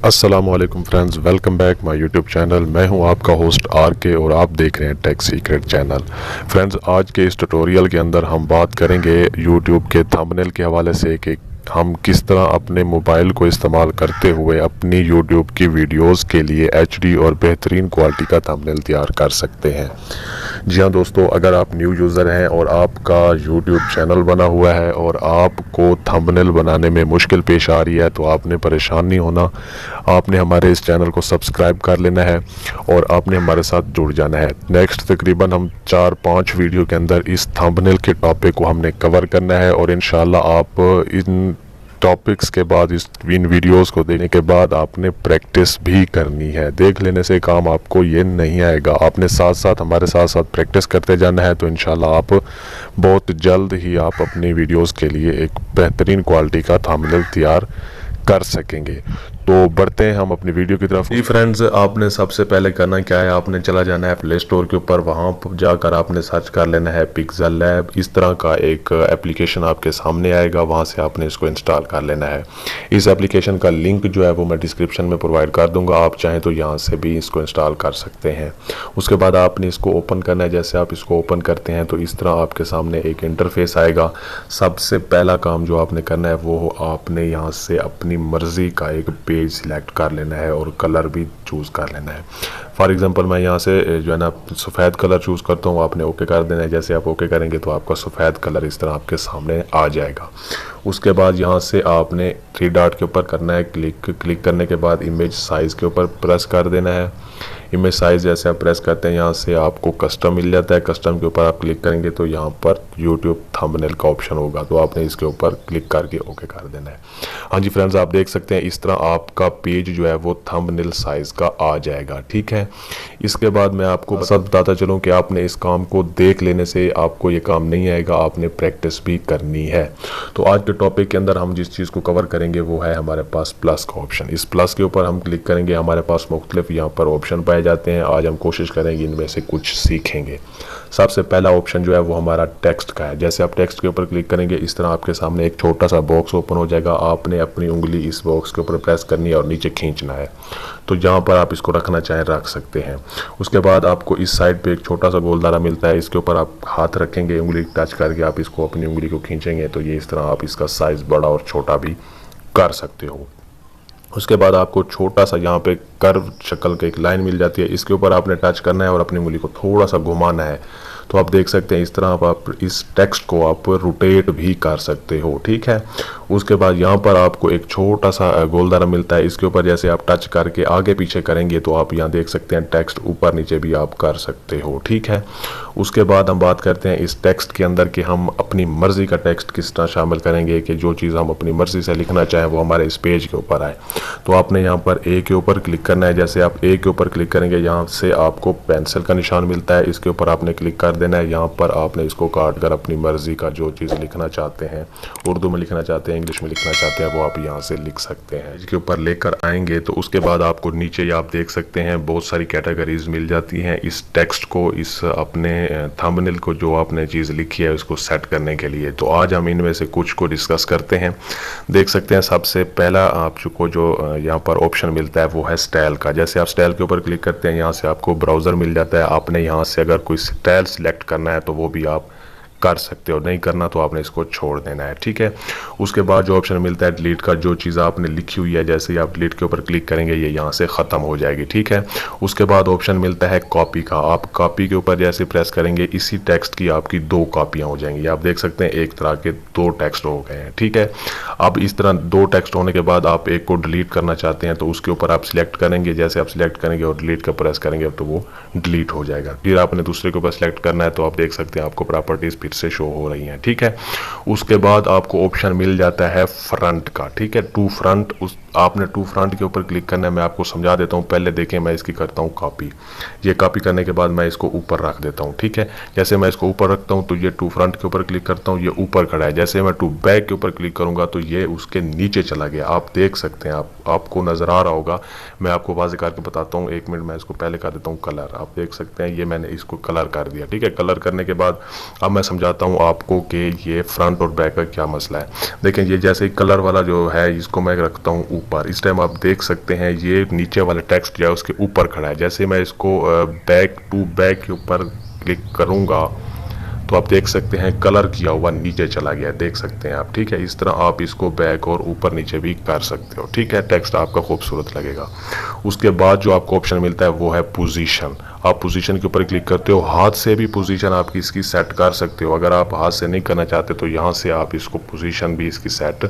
अस्सलामुअलैकुम friends, welcome back my YouTube channel. मैं हूं आपका होस्ट आर के और आप देख रहे हैं टेक सीक्रेट चैनल। फ्रेंड्स, आज के इस ट्यूटोरियल के अंदर हम बात करेंगे यूट्यूब के थंबनेल के हवाले से कि हम किस तरह अपने मोबाइल को इस्तेमाल करते हुए अपनी यूट्यूब की वीडियोस के लिए एचडी और बेहतरीन क्वालिटी का थंबनेल तैयार कर सकते हैं। जी हाँ दोस्तों, अगर आप न्यू यूज़र हैं और आपका यूट्यूब चैनल बना हुआ है और आपको थंबनेल बनाने में मुश्किल पेश आ रही है तो आपने परेशान नहीं होना। आपने हमारे इस चैनल को सब्सक्राइब कर लेना है और आपने हमारे साथ जुड़ जाना है। नेक्स्ट तकरीबन हम 4-5 वीडियो के अंदर इस थंबनेल के टॉपिक को हमने कवर करना है और इंशाल्लाह आप इन टॉपिक्स के बाद इन वीडियोस को देखने के बाद आपने प्रैक्टिस भी करनी है। देख लेने से काम आपको ये नहीं आएगा, आपने साथ साथ हमारे साथ प्रैक्टिस करते जाना है। तो इंशाल्लाह आप बहुत जल्द ही आप अपनी वीडियोस के लिए एक बेहतरीन क्वालिटी का थंबनेल तैयार कर सकेंगे। तो बढ़ते हैं हम अपनी वीडियो की तरफ। जी फ्रेंड्स, आपने सबसे पहले करना क्या है, आपने चला जाना है प्ले स्टोर के ऊपर। वहाँ जाकर आपने सर्च कर लेना है पिक्सल लैब। इस तरह का एक एप्लीकेशन आपके सामने आएगा, वहाँ से आपने इसको इंस्टॉल कर लेना है। इस एप्लीकेशन का लिंक जो है वो मैं डिस्क्रिप्शन में प्रोवाइड कर दूंगा, आप चाहें तो यहाँ से भी इसको इंस्टॉल कर सकते हैं। उसके बाद आपने इसको ओपन करना है। जैसे आप इसको ओपन करते हैं तो इस तरह आपके सामने एक इंटरफेस आएगा। सबसे पहला काम जो आपने करना है वो आपने यहाँ से अपनी मर्जी का एक पेज सिलेक्ट कर लेना है और कलर भी चूज़ कर लेना है। फॉर एग्जांपल मैं यहाँ से जो है ना सफ़ेद कलर चूज़ करता हूँ, आपने ओके कर देना है। जैसे आप ओके करेंगे तो आपका सफ़ेद कलर इस तरह आपके सामने आ जाएगा। उसके बाद यहाँ से आपने 3 डॉट के ऊपर करना है क्लिक करने के बाद इमेज साइज़ के ऊपर प्रेस कर देना है। इमेज साइज़ जैसे आप प्रेस करते हैं यहाँ से आपको कस्टम मिल जाता है। कस्टम के ऊपर आप क्लिक करेंगे तो यहाँ पर यूट्यूब थंबनेल का ऑप्शन होगा, तो आपने इसके ऊपर क्लिक करके ओके कर देना है। हाँ जी फ्रेंड्स, आप देख सकते हैं इस तरह आपका पेज जो है वो थंबनेल साइज़ का आ जाएगा। ठीक है, इसके बाद मैं आपको बताता चलूँ कि आपने इस काम को देख लेने से आपको ये काम नहीं आएगा, आपने प्रैक्टिस भी करनी है। तो आज के टॉपिक के अंदर हम जिस चीज़ को कवर करेंगे वो है हमारे पास प्लस का ऑप्शन। इस प्लस के ऊपर हम क्लिक करेंगे, हमारे पास मुख्तलिफ यहाँ पर ऑप्शन पाए जाते हैं। आज हम कोशिश करेंगे इनमें से कुछ सीखेंगे। सबसे पहला ऑप्शन जो है वो हमारा टेक्स्ट का है। जैसे आप टेक्स्ट के ऊपर क्लिक करेंगे इस तरह आपके सामने एक छोटा सा बॉक्स ओपन हो जाएगा। आपने अपनी उंगली इस बॉक्स के ऊपर प्रेस करनी है और नीचे खींचना है, तो जहाँ पर आप इसको रखना चाहें रख सकते हैं। उसके बाद आपको इस साइड पे एक छोटा सा गोलदारा मिलता है, इसके ऊपर आप हाथ रखेंगे, उंगली टच करके आप इसको अपनी उंगली को खींचेंगे तो ये इस तरह आप इसका साइज़ बड़ा और छोटा भी कर सकते हो। उसके बाद आपको छोटा सा यहाँ पे कर्व शक्ल का एक लाइन मिल जाती है, इसके ऊपर आपने टच करना है और अपनी उंगली को थोड़ा सा घुमाना है। तो आप देख सकते हैं इस तरह आप इस टेक्स्ट को आप रोटेट भी कर सकते हो। ठीक है, उसके बाद यहाँ पर आपको एक छोटा सा गोलदारा मिलता है, इसके ऊपर जैसे आप टच करके आगे पीछे करेंगे तो आप यहाँ देख सकते हैं टेक्स्ट ऊपर नीचे भी आप कर सकते हो। ठीक है, उसके बाद हम बात करते हैं इस टेक्स्ट के अंदर कि हम अपनी मर्जी का टेक्स्ट किस तरह शामिल करेंगे कि जो चीज़ हम अपनी मर्जी से लिखना चाहें वो हमारे इस पेज के ऊपर आए। तो आपने यहाँ पर ए के ऊपर क्लिक करना है। जैसे आप ए के ऊपर क्लिक करेंगे यहाँ से आपको पेंसिल का निशान मिलता है, इसके ऊपर आपने क्लिक कर देना है। यहाँ पर आपने इसको काट कर अपनी मर्जी का जो चीज़ लिखना चाहते हैं, उर्दू में लिखना चाहते हैं, इंग्लिश में लिखना चाहते हैं, वो आप यहाँ से लिख सकते हैं। इसके ऊपर लेकर आएंगे तो उसके बाद आपको नीचे आप देख सकते हैं बहुत सारी कैटेगरीज मिल जाती हैं इस टेक्स्ट को, इस अपने थंबनेल को जो आपने चीज़ लिखी है उसको सेट करने के लिए। तो आज हम इनमें से कुछ को डिस्कस करते हैं। देख सकते हैं सबसे पहला आपको जो यहाँ पर ऑप्शन मिलता है वो है स्टाइल का। जैसे आप स्टाइल के ऊपर क्लिक करते हैं यहाँ से आपको ब्राउज़र मिल जाता है। आपने यहाँ से अगर कोई स्टाइल सिलेक्ट करना है तो वो भी आप कर सकते हो, नहीं करना तो आपने इसको छोड़ देना है। ठीक है, उसके बाद जो ऑप्शन मिलता है डिलीट का, जो चीज़ आपने लिखी हुई है जैसे ही आप डिलीट के ऊपर क्लिक करेंगे ये यहाँ से ख़त्म हो जाएगी। ठीक है, उसके बाद ऑप्शन मिलता है कॉपी का। आप कॉपी के ऊपर जैसे प्रेस करेंगे इसी टेक्स्ट की आपकी 2 कॉपियाँ हो जाएंगी। आप देख सकते हैं एक तरह के 2 टेक्स्ट हो गए हैं। ठीक है, अब इस तरह 2 टेक्स्ट होने के बाद आप एक को डिलीट करना चाहते हैं तो उसके ऊपर आप सिलेक्ट करेंगे। जैसे आप सिलेक्ट करेंगे और डिलीट का प्रेस करेंगे तो वो डिलीट हो जाएगा। फिर आपने दूसरे के ऊपर सिलेक्ट करना है तो आप देख सकते हैं आपको प्रॉपर्टीज फिर से शो हो रही हैं। ठीक है, उसके बाद आपको ऑप्शन मिल जाता है फ्रंट का। ठीक है, टू फ्रंट, उस आपने टू फ्रंट के ऊपर क्लिक करना है। मैं आपको समझा देता हूँ, पहले देखें मैं इसकी करता हूँ कॉपी। ये कॉपी करने के बाद मैं इसको ऊपर रख देता हूँ। ठीक है, जैसे मैं इसको ऊपर रखता हूँ तो ये टू फ्रंट के ऊपर क्लिक करता हूँ, ये ऊपर खड़ा है। जैसे मैं टू बैक के ऊपर क्लिक करूँगा तो ये उसके नीचे चला गया। आप देख सकते हैं, आपको नज़र आ रहा होगा। मैं आपको वाज़े करके बताता हूँ, 1 मिनट मैं इसको पहले कर देता हूँ कलर। आप देख सकते हैं ये मैंने इसको कलर कर दिया। ठीक है, कलर करने के बाद अब मैं समझा समझाता हूँ आपको कि ये फ्रंट और बैक का क्या मसला है। देखें, ये जैसे कलर वाला जो है इसको मैं रखता हूँ ऊपर, इस टाइम आप देख सकते हैं ये नीचे वाला टेक्स्ट जो है उसके ऊपर खड़ा है। जैसे मैं इसको बैक टू बैक के ऊपर क्लिक करूँगा तो आप देख सकते हैं कलर किया हुआ नीचे चला गया, देख सकते हैं आप। ठीक है, इस तरह आप इसको बैक और ऊपर नीचे भी कर सकते हो। ठीक है, टेक्स्ट आपका खूबसूरत लगेगा। उसके बाद जो आपको ऑप्शन मिलता है वो है पोजीशन। आप पोजीशन के ऊपर क्लिक करते हो, हाथ से भी पोजीशन आपकी इसकी सेट कर सकते हो। अगर आप हाथ से नहीं करना चाहते तो यहाँ से आप इसको पोजीशन भी इसकी सेट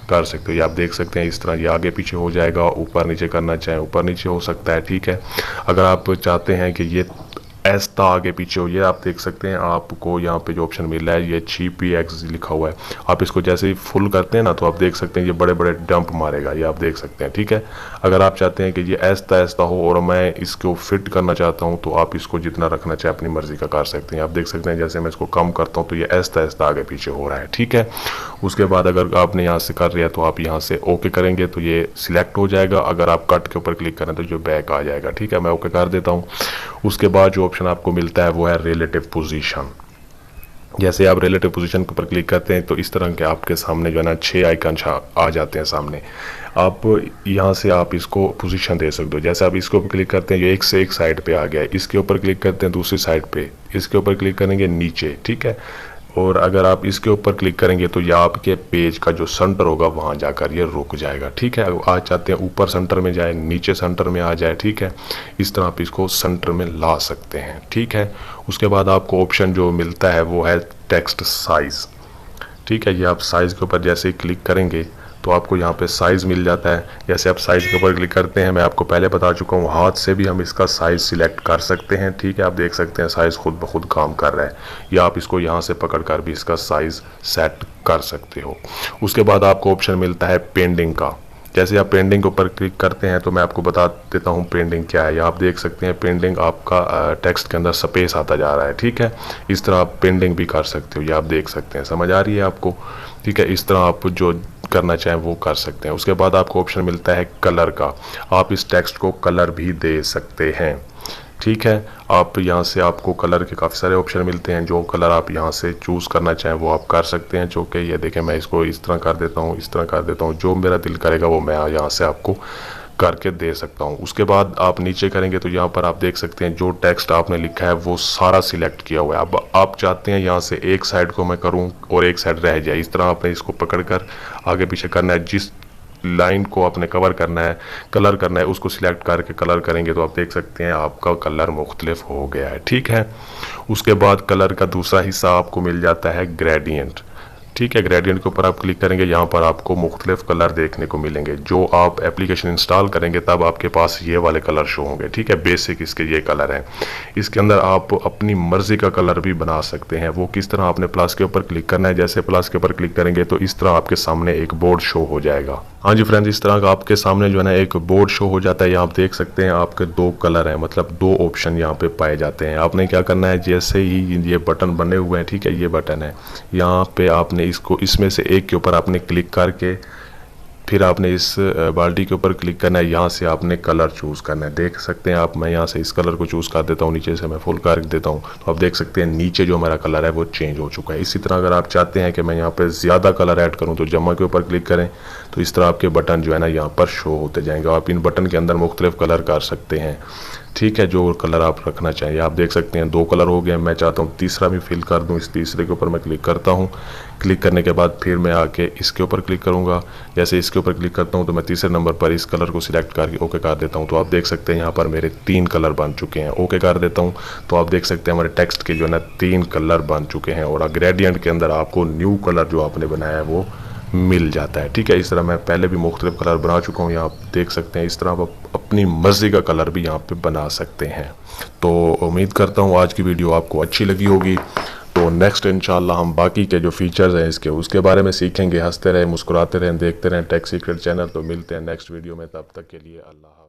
कर सकते हो। ये आप देख सकते हैं इस तरह ये आगे पीछे हो जाएगा। ऊपर नीचे करना चाहें ऊपर नीचे हो सकता है। ठीक है, अगर आप चाहते हैं कि ये ऐसा आगे पीछे हो, ये आप देख सकते हैं आपको यहाँ पे जो ऑप्शन मिल रहा है ये GPX लिखा हुआ है। आप इसको जैसे ही फुल करते हैं ना तो आप देख सकते हैं ये बड़े बड़े डंप मारेगा, ये आप देख सकते हैं। ठीक है, अगर आप चाहते हैं कि ये ऐसा हो और मैं इसको फिट करना चाहता हूँ तो आप इसको जितना रखना चाहे अपनी मर्जी का कर सकते हैं। आप देख सकते हैं जैसे मैं इसको कम करता हूँ तो ये ऐसा आगे पीछे हो रहा है। ठीक है, उसके बाद अगर आपने यहाँ से कर लिया तो आप यहाँ से ओके करेंगे तो ये सिलेक्ट हो जाएगा। अगर आप कट के ऊपर क्लिक करें तो जो बैक आ जाएगा। ठीक है, मैं ओके कर देता हूँ। उसके बाद जो ऑप्शन आपको मिलता है वो है रिलेटिव पोजीशन। जैसे आप रिलेटिव पोजीशन के ऊपर क्लिक करते हैं तो इस तरह के आपके सामने जो है ना 6 आइकन आ जाते हैं सामने। आप यहाँ से आप इसको पोजीशन दे सकते हो। जैसे आप इसके ऊपर क्लिक करते हैं ये एक से एक साइड पे आ गया है, इसके ऊपर क्लिक करते हैं दूसरी साइड पे, इसके ऊपर क्लिक करेंगे नीचे। ठीक है, और अगर आप इसके ऊपर क्लिक करेंगे तो ये आपके पेज का जो सेंटर होगा वहाँ जाकर ये रुक जाएगा। ठीक है, आज चाहते हैं ऊपर सेंटर में जाए, नीचे सेंटर में आ जाए। ठीक है, इस तरह आप इसको सेंटर में ला सकते हैं। ठीक है, उसके बाद आपको ऑप्शन जो मिलता है वो है टेक्स्ट साइज़। ठीक है, ये आप साइज़ के ऊपर जैसे ही क्लिक करेंगे तो आपको यहाँ पे साइज़ मिल जाता है। जैसे आप साइज़ के ऊपर क्लिक करते हैं, मैं आपको पहले बता चुका हूँ हाथ से भी हम इसका साइज़ सिलेक्ट कर सकते हैं। ठीक है, आप देख सकते हैं साइज़ खुद ब खुद काम कर रहा है, या आप इसको यहाँ से पकड़ कर भी इसका साइज़ सेट कर सकते हो। उसके बाद आपको ऑप्शन मिलता है पेंडिंग का। जैसे आप पेंडिंग के ऊपर क्लिक करते हैं तो मैं आपको बता देता हूँ पेंडिंग क्या है। आप देख सकते हैं पेंडिंग आपका टेक्स्ट के अंदर स्पेस आता जा रहा है। ठीक है, इस तरह आप पेंडिंग भी कर सकते हो, ये आप देख सकते हैं। समझ आ रही है आपको? ठीक है, इस तरह आप जो करना चाहें वो कर सकते हैं। उसके बाद आपको ऑप्शन मिलता है कलर का। आप इस टेक्स्ट को कलर भी दे सकते हैं। ठीक है, आप यहाँ से आपको कलर के काफ़ी सारे ऑप्शन मिलते हैं। जो कलर आप यहाँ से चूज़ करना चाहें वो आप कर सकते हैं। जो कि ये देखें, मैं इसको इस तरह कर देता हूँ, इस तरह कर देता हूँ। जो मेरा दिल करेगा वो मैं यहाँ से आपको करके दे सकता हूँ। उसके बाद आप नीचे करेंगे तो यहाँ पर आप देख सकते हैं जो टेक्स्ट आपने लिखा है वो सारा सिलेक्ट किया हुआ है। अब आप चाहते हैं यहाँ से एक साइड को मैं करूँ और एक साइड रह जाए, इस तरह आपने इसको पकड़कर आगे पीछे करना है। जिस लाइन को आपने कवर करना है, कलर करना है, उसको सिलेक्ट करके कलर करेंगे तो आप देख सकते हैं आपका कलर मुख्तलिफ हो गया है। ठीक है, उसके बाद कलर का दूसरा हिस्सा आपको मिल जाता है ग्रेडियंट। ठीक है, ग्रेडियंट के ऊपर आप क्लिक करेंगे, यहाँ पर आपको मुख्तलिफ कलर देखने को मिलेंगे। जो आप एप्लीकेशन इंस्टॉल करेंगे तब आपके पास ये वाले कलर शो होंगे। ठीक है, बेसिक इसके ये कलर हैं। इसके अंदर आप अपनी मर्जी का कलर भी बना सकते हैं। वो किस तरह, आपने प्लस के ऊपर क्लिक करना है। जैसे प्लस के ऊपर क्लिक करेंगे तो इस तरह आपके सामने एक बोर्ड शो हो जाएगा। हाँ जी फ्रेंड्स, इस तरह का आपके सामने जो है ना एक बोर्ड शो हो जाता है। यहाँ आप देख सकते हैं आपके 2 कलर हैं, मतलब 2 ऑप्शन यहाँ पे पाए जाते हैं। आपने क्या करना है, जैसे ही ये बटन बने हुए हैं, ठीक है, ये बटन है, यहाँ पे आपने इसको इसमें से एक के ऊपर आपने क्लिक करके फिर आपने इस बाल्टी के ऊपर क्लिक करना है। यहाँ से आपने कलर चूज़ करना है। देख सकते हैं आप, मैं यहाँ से इस कलर को चूज़ कर देता हूँ, नीचे से मैं फुल कर देता हूँ तो आप देख सकते हैं नीचे जो मेरा कलर है वो चेंज हो चुका है। इसी तरह अगर आप चाहते हैं कि मैं यहाँ पे ज़्यादा कलर ऐड करूँ तो जमा के ऊपर क्लिक करें तो इस तरह आपके बटन जो है ना यहाँ पर शो होते जाएंगे। आप इन बटन के अंदर मुख्तलिफ कलर कर सकते हैं। ठीक है, जो कलर आप रखना चाहिए। आप देख सकते हैं 2 कलर हो गए। मैं चाहता हूँ तीसरा भी फिल कर दूँ। इस तीसरे के ऊपर मैं क्लिक करता हूँ। क्लिक करने के बाद फिर मैं आके इसके ऊपर क्लिक करूँगा। जैसे इसके ऊपर क्लिक करता हूँ तो मैं तीसरे नंबर पर इस कलर को सिलेक्ट करके ओके कर देता हूँ। तो आप देख सकते हैं यहाँ पर मेरे 3 कलर बन चुके हैं। ओके कर देता हूँ तो आप देख सकते हैं हमारे टेक्स्ट के जो है ना 3 कलर बन चुके हैं। और ग्रेडियंट के अंदर आपको न्यू कलर जो आपने बनाया है वो मिल जाता है। ठीक है, इस तरह मैं पहले भी मुख्तलिफ कलर बना चुका हूँ। यहाँ आप देख सकते हैं इस तरह आप अपनी मर्जी का कलर भी यहाँ पे बना सकते हैं। तो उम्मीद करता हूँ आज की वीडियो आपको अच्छी लगी होगी। तो नेक्स्ट इंशाल्लाह हम बाकी के जो फीचर्स हैं इसके उसके बारे में सीखेंगे। हंसते रहें, मुस्कुराते रहें, देखते रहें टेक सीक्रेट चैनल। तो मिलते हैं नेक्स्ट वीडियो में, तब तक के लिए अल्लाह।